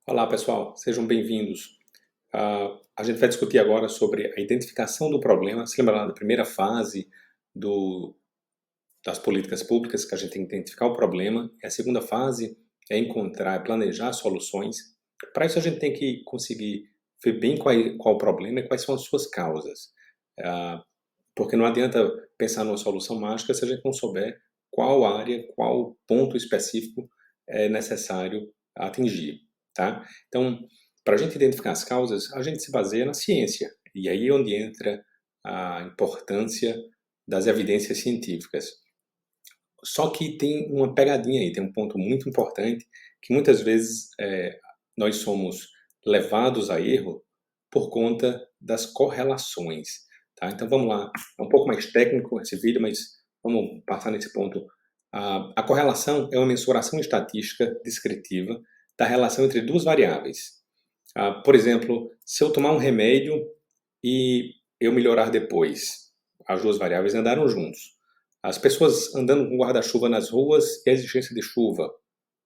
Olá pessoal, sejam bem-vindos. A gente vai discutir agora sobre a identificação do problema. Se lembra lá da primeira fase das políticas públicas, que a gente tem que identificar o problema, e a segunda fase é encontrar, planejar soluções. Para isso a gente tem que conseguir ver bem qual o problema e quais são as suas causas. Ah, Porque não adianta pensar numa solução mágica se a gente não souber qual área, qual ponto específico é necessário atingir, tá? Então, para a gente identificar as causas, a gente se baseia na ciência. E aí é onde entra a importância das evidências científicas. Só que tem uma pegadinha aí, tem um ponto muito importante, que muitas vezes nós somos levados a erro por conta das correlações, tá? Então vamos lá, é um pouco mais técnico esse vídeo, mas vamos passar nesse ponto. A correlação é uma mensuração estatística descritiva da relação entre duas variáveis. Por exemplo, se eu tomar um remédio e eu melhorar depois, as duas variáveis andaram juntos. As pessoas andando com guarda-chuva nas ruas e a existência de chuva,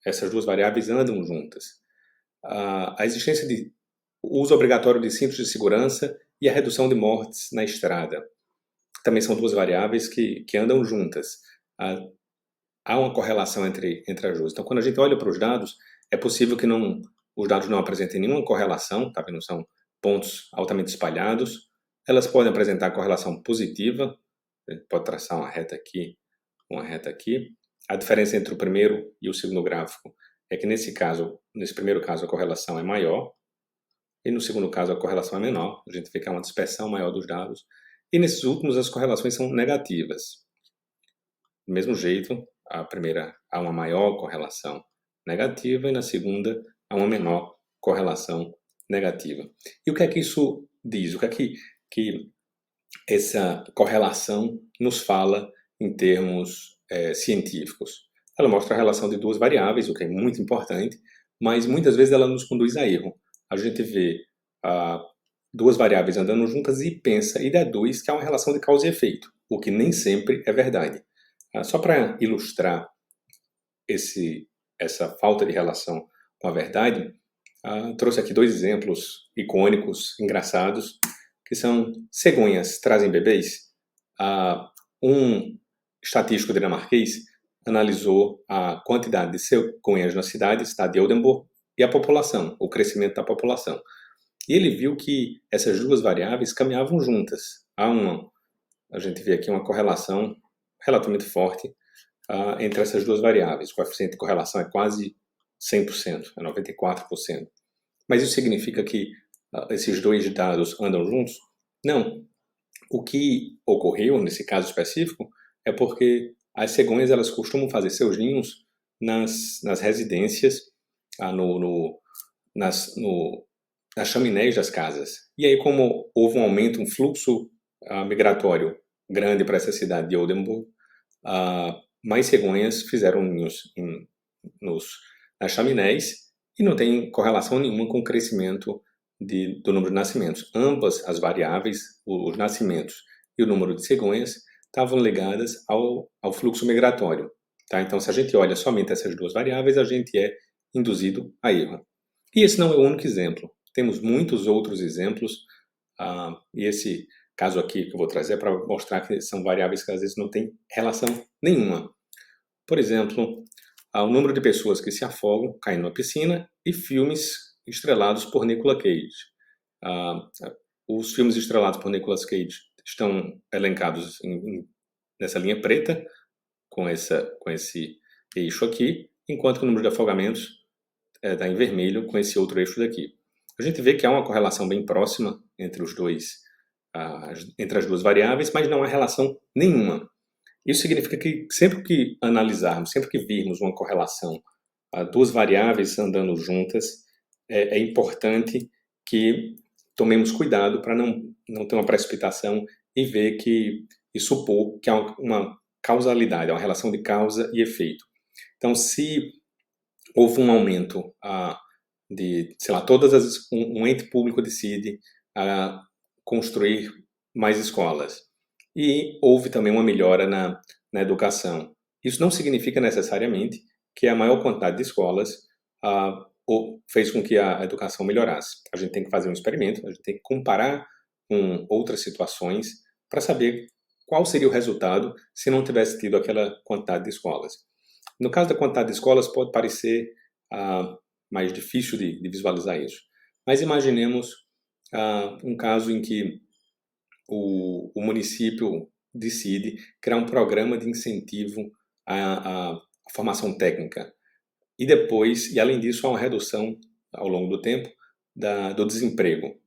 essas duas variáveis andam juntas. A existência de uso obrigatório de cintos de segurança e a redução de mortes na estrada. Também são duas variáveis que andam juntas. Há uma correlação entre as duas. Então, quando a gente olha para os dados, é possível que os dados não apresentem nenhuma correlação, tá vendo? São pontos altamente espalhados. Elas podem apresentar correlação positiva, a gente pode traçar uma reta aqui, uma reta aqui. A diferença entre o primeiro e o segundo gráfico é que nesse primeiro caso, a correlação é maior, e no segundo caso a correlação é menor. A gente vê que há uma dispersão maior dos dados. E nesses últimos as correlações são negativas. Do mesmo jeito, a primeira há uma maior correlação negativa e na segunda há uma menor correlação negativa. E o que é que isso diz? O que é que essa correlação nos fala em termos científicos? Ela mostra a relação de duas variáveis, o que é muito importante, mas muitas vezes ela nos conduz a erro. A gente vê duas variáveis andando juntas e pensa e deduz que há uma relação de causa e efeito, o que nem sempre é verdade. Só para ilustrar essa falta de relação com a verdade, trouxe aqui dois exemplos icônicos, engraçados, que são cegonhas trazem bebês. Um estatístico dinamarquês analisou a quantidade de cegonhas na cidade de Oldenburg, e a população, o crescimento da população. E ele viu que essas duas variáveis caminhavam juntas. A gente vê aqui uma correlação relativamente forte entre essas duas variáveis. O coeficiente de correlação é quase 100%, é 94%. Mas isso significa que esses dois dados andam juntos? Não. O que ocorreu nesse caso específico é porque as cegonhas elas costumam fazer seus ninhos nas residências, nas chaminés das casas. E aí, como houve um aumento, um fluxo migratório grande para essa cidade de Oldenburg, mais cegonhas fizeram ninhos nas chaminés e não tem correlação nenhuma com o crescimento do número de nascimentos. Ambas as variáveis, os nascimentos e o número de cegonhas, estavam ligadas ao fluxo migratório. Tá? Então, se a gente olha somente essas duas variáveis, a gente é induzido a erro. E esse não é o único exemplo. Temos muitos outros exemplos, e esse caso aqui que eu vou trazer é para mostrar que são variáveis que às vezes não têm relação nenhuma. Por exemplo, o número de pessoas que se afogam caindo na piscina e filmes estrelados por Nicolas Cage. Os filmes estrelados por Nicolas Cage estão elencados nessa linha preta, com esse eixo aqui, enquanto que o número de afogamentos está em vermelho, com esse outro eixo daqui. A gente vê que há uma correlação bem próxima entre entre as duas variáveis, mas não há relação nenhuma. Isso significa que sempre que analisarmos, sempre que virmos uma correlação, duas variáveis andando juntas, é importante que tomemos cuidado para não ter uma precipitação e ver e supor que há uma causalidade, há uma relação de causa e efeito. Então, se houve um aumento sei lá, um ente público decide construir mais escolas e houve também uma melhora na educação. Isso não significa necessariamente que a maior quantidade de escolas ou fez com que a educação melhorasse. A gente tem que fazer um experimento, a gente tem que comparar com outras situações para saber qual seria o resultado se não tivesse tido aquela quantidade de escolas. No caso da quantidade de escolas, pode parecer mais difícil de visualizar isso. Mas imaginemos um caso em que o município decide criar um programa de incentivo à formação técnica. E depois, e além disso, há uma redução ao longo do tempo do desemprego.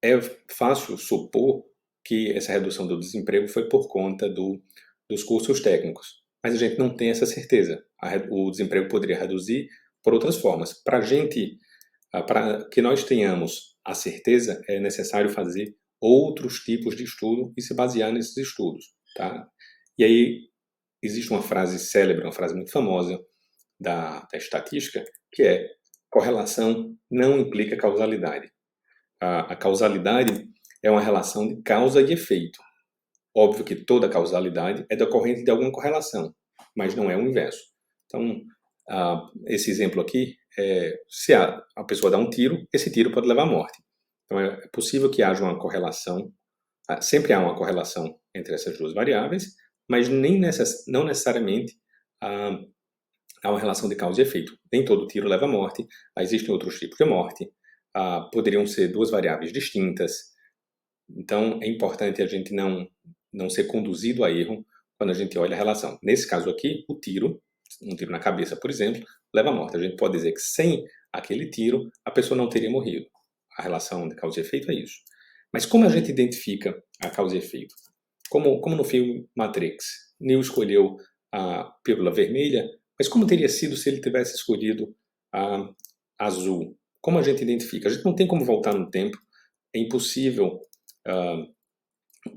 É fácil supor que essa redução do desemprego foi por conta dos cursos técnicos, mas a gente não tem essa certeza. O desemprego poderia reduzir por outras formas. Para que nós tenhamos a certeza, é necessário fazer outros tipos de estudo e se basear nesses estudos, tá? E aí existe uma frase célebre, uma frase muito famosa da estatística, que é: correlação não implica causalidade. A causalidade é uma relação de causa e efeito. Óbvio que toda causalidade é decorrente de alguma correlação, mas não é o inverso. Então, esse exemplo aqui, se a pessoa dá um tiro, esse tiro pode levar à morte. Então, é possível que haja uma correlação, sempre há uma correlação entre essas duas variáveis, mas não necessariamente há uma relação de causa e efeito. Nem todo tiro leva à morte, existem outros tipos de morte, poderiam ser duas variáveis distintas. Então, é importante a gente não ser conduzido a erro quando a gente olha a relação. Nesse caso aqui, um tiro na cabeça, por exemplo, leva à morte. A gente pode dizer que sem aquele tiro, a pessoa não teria morrido. A relação de causa e efeito é isso. Mas como a gente identifica a causa e efeito? Como no filme Matrix, Neo escolheu a pílula vermelha, mas como teria sido se ele tivesse escolhido a azul? Como a gente identifica? A gente não tem como voltar no tempo, é impossível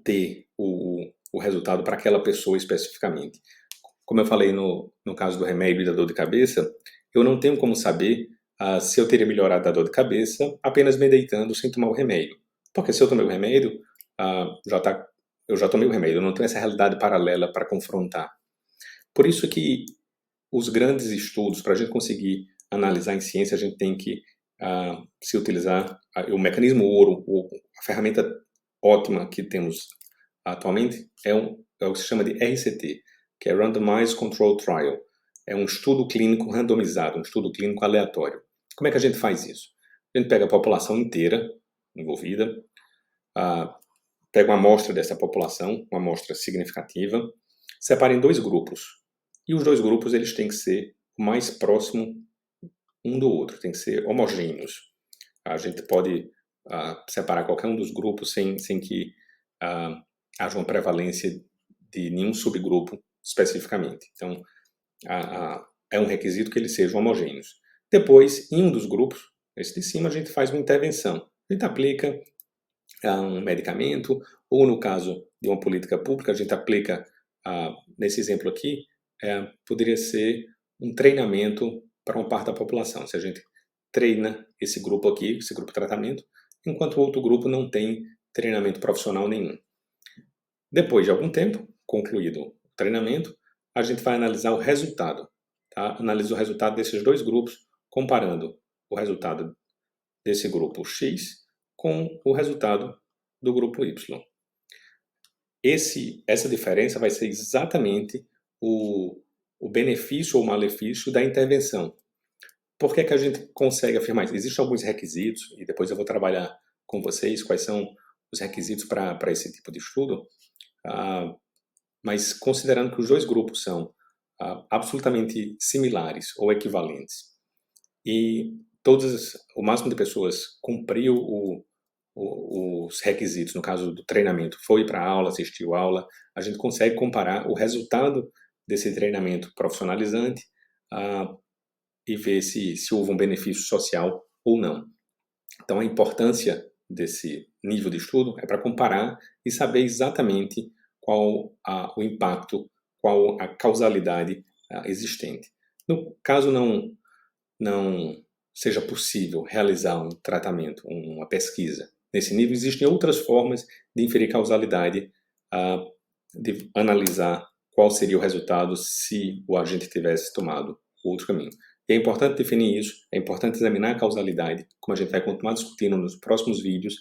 ter o resultado para aquela pessoa especificamente. Como eu falei no caso do remédio e da dor de cabeça, eu não tenho como saber se eu teria melhorado da dor de cabeça apenas me deitando sem tomar o remédio. Porque se eu tomei o remédio, eu já tomei o remédio, eu não tenho essa realidade paralela para confrontar. Por isso que os grandes estudos, para a gente conseguir analisar em ciência, a gente tem que se utilizar o mecanismo ouro, a ferramenta ótima que temos atualmente é o que se chama de RCT, que é Randomized Controlled Trial. É um estudo clínico randomizado, um estudo clínico aleatório. Como é que a gente faz isso? A gente pega a população inteira envolvida, pega uma amostra dessa população, uma amostra significativa, separa em dois grupos. E os dois grupos eles têm que ser o mais próximo um do outro, tem que ser homogêneos. A gente pode separar qualquer um dos grupos sem que haja uma prevalência de nenhum subgrupo especificamente. Então, é um requisito que eles sejam homogêneos. Depois, em um dos grupos, esse de cima, a gente faz uma intervenção. A gente aplica um medicamento, ou no caso de uma política pública, a gente aplica, nesse exemplo aqui, poderia ser um treinamento para uma parte da população. Se a gente treina esse grupo aqui, esse grupo de tratamento, enquanto o outro grupo não tem treinamento profissional nenhum. Depois de algum tempo, concluído o treinamento, a gente vai analisar o resultado. Tá? Analisa o resultado desses dois grupos, comparando o resultado desse grupo X com o resultado do grupo Y. Essa diferença vai ser exatamente o benefício ou malefício da intervenção. Por que a gente consegue afirmar isso? Existem alguns requisitos, e depois eu vou trabalhar com vocês quais são os requisitos para esse tipo de estudo, mas considerando que os dois grupos são absolutamente similares ou equivalentes, e o máximo de pessoas cumpriu os requisitos, no caso do treinamento, foi para a aula, assistiu a aula, a gente consegue comparar o resultado desse treinamento profissionalizante e ver se houve um benefício social ou não. Então, a importância desse nível de estudo é para comparar e saber exatamente qual o impacto, qual a causalidade existente. No caso não seja possível realizar um tratamento, uma pesquisa nesse nível, existem outras formas de inferir causalidade, de analisar qual seria o resultado se o agente tivesse tomado outro caminho. E é importante definir isso, é importante examinar a causalidade, como a gente vai continuar discutindo nos próximos vídeos,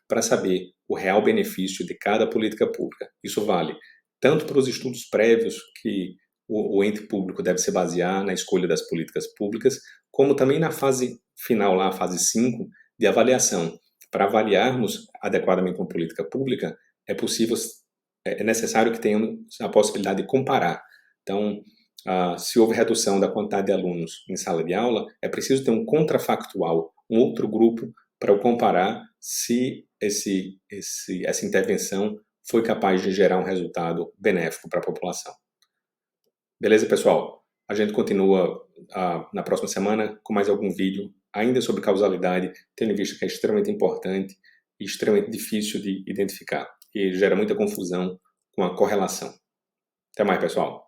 para saber o real benefício de cada política pública. Isso vale tanto para os estudos prévios que o ente público deve se basear na escolha das políticas públicas, como também na fase final, lá, a fase 5, de avaliação. Para avaliarmos adequadamente uma política pública, é necessário que tenhamos a possibilidade de comparar. Então, se houve redução da quantidade de alunos em sala de aula, é preciso ter um contrafactual, um outro grupo, para eu comparar se essa intervenção foi capaz de gerar um resultado benéfico para a população. Beleza, pessoal? A gente continua na próxima semana com mais algum vídeo, ainda sobre causalidade, tendo em vista que é extremamente importante e extremamente difícil de identificar, e gera muita confusão com a correlação. Até mais, pessoal!